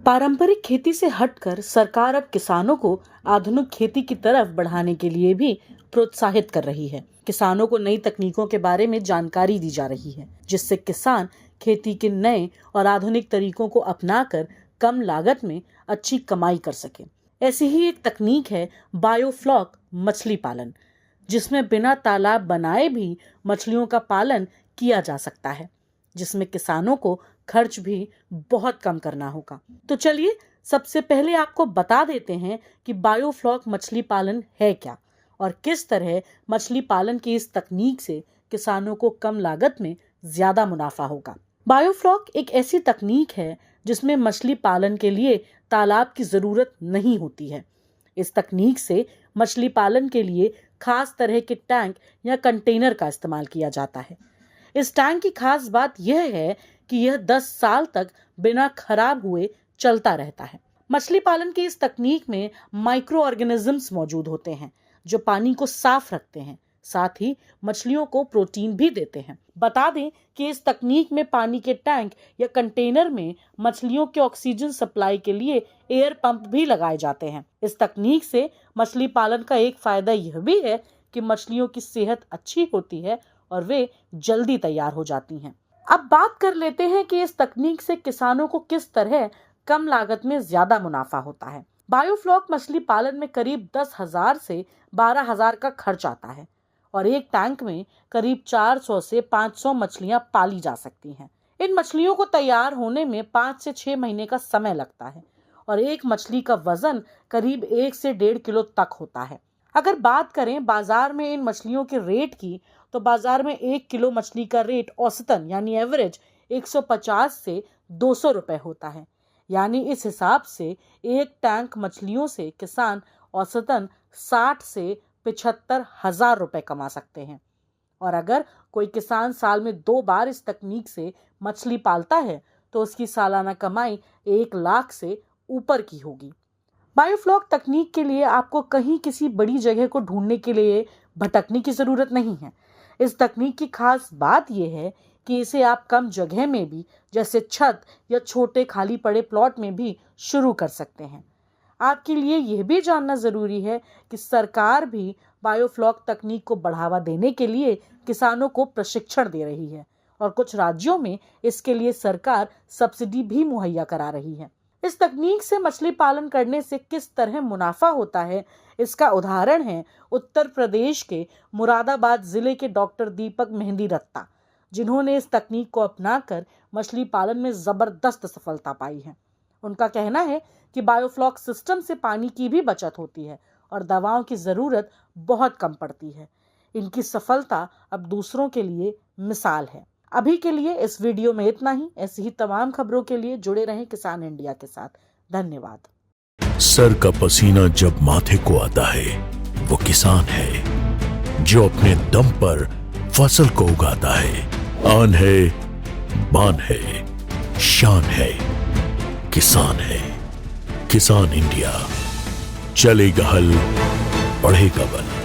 पारंपरिक खेती से हटकर सरकार अब किसानों को आधुनिक खेती की तरफ बढ़ाने के लिए भी प्रोत्साहित कर रही है। किसानों को नई तकनीकों के बारे में जानकारी दी जा रही है, जिससे किसान खेती के नए और आधुनिक तरीकों को अपनाकर कम लागत में अच्छी कमाई कर सके। ऐसी ही एक तकनीक है बायोफ्लॉक मछली पालन, जिसमें बिना तालाब बनाए भी मछलियों का पालन किया जा सकता है, जिसमें किसानों को खर्च भी बहुत कम करना होगा। तो चलिए सबसे पहले आपको बता देते हैं कि बायोफ्लॉक मछली पालन है क्या और किस तरह मछली पालन की इस तकनीक से किसानों को कम लागत में ज्यादा मुनाफा होगा। बायोफ्लॉक एक ऐसी तकनीक है जिसमें मछली पालन के लिए तालाब की जरूरत नहीं होती है। इस तकनीक से मछली पालन के लिए खास तरह के टैंक या कंटेनर का इस्तेमाल किया जाता है। इस टैंक की खास बात यह है कि यह 10 साल तक बिना खराब हुए चलता रहता है। मछली पालन की इस तकनीक में माइक्रो ऑर्गेनिजम्स मौजूद होते हैं जो पानी को साफ रखते हैं, साथ ही मछलियों को प्रोटीन भी देते हैं। बता दें कि इस तकनीक में पानी के टैंक या कंटेनर में मछलियों के ऑक्सीजन सप्लाई के लिए एयर पंप भी लगाए जाते हैं। इस तकनीक से मछली पालन का एक फायदा यह भी है कि मछलियों की सेहत अच्छी होती है और वे जल्दी तैयार हो जाती हैं। अब बात कर लेते हैं कि इस तकनीक से किसानों को किस तरह कम लागत में ज्यादा मुनाफा होता है। बायोफ्लॉक मछली पालन में करीब 10,000 से 12,000 का खर्च आता है और एक टैंक में करीब 400 से 500 मछलियां पाली जा सकती हैं। इन मछलियों को तैयार होने में 5 से 6 महीने का समय लगता है और एक मछली का वजन करीब 1 से 1.5 किलो तक होता है। अगर बात करें बाजार में इन मछलियों के रेट की, तो बाजार में 1 किलो मछली का रेट औसतन यानी एवरेज 150 से 200 रुपए होता है। यानी इस हिसाब से एक टैंक मछलियों से किसान औसतन 60 से 75 हजार रुपए कमा सकते हैं। और अगर कोई किसान साल में 2 बार इस तकनीक से मछली पालता है तो उसकी सालाना कमाई 1 लाख से ऊपर की होगी। बायोफ्लॉक तकनीक के लिए आपको कहीं किसी बड़ी जगह को ढूंढने के लिए भटकने की जरूरत नहीं है। इस तकनीक की खास बात यह है कि इसे आप कम जगह में भी, जैसे छत या छोटे खाली पड़े प्लॉट में भी शुरू कर सकते हैं। आपके लिए यह भी जानना जरूरी है कि सरकार भी बायोफ्लॉक तकनीक को बढ़ावा देने के लिए किसानों को प्रशिक्षण दे रही है और कुछ राज्यों में इसके लिए सरकार सब्सिडी भी मुहैया करा रही है। इस तकनीक से मछली पालन करने से किस तरह मुनाफा होता है, इसका उदाहरण है उत्तर प्रदेश के मुरादाबाद जिले के डॉक्टर दीपक मेहंदी रत्ता, जिन्होंने इस तकनीक को अपनाकर मछली पालन में जबरदस्त सफलता पाई है। उनका कहना है कि बायोफ्लॉक सिस्टम से पानी की भी बचत होती है और दवाओं की जरूरत बहुत कम पड़ती है। इनकी सफलता अब दूसरों के लिए मिसाल है। अभी के लिए इस वीडियो में इतना ही। ऐसी ही तमाम खबरों के लिए जुड़े रहें किसान इंडिया के साथ। धन्यवाद। सर का पसीना जब माथे को आता है वो किसान है जो अपने दम पर फसल को उगाता है। आन है, बान है, शान है, किसान है। किसान इंडिया, चलेगा हल, बढ़ेगा बल।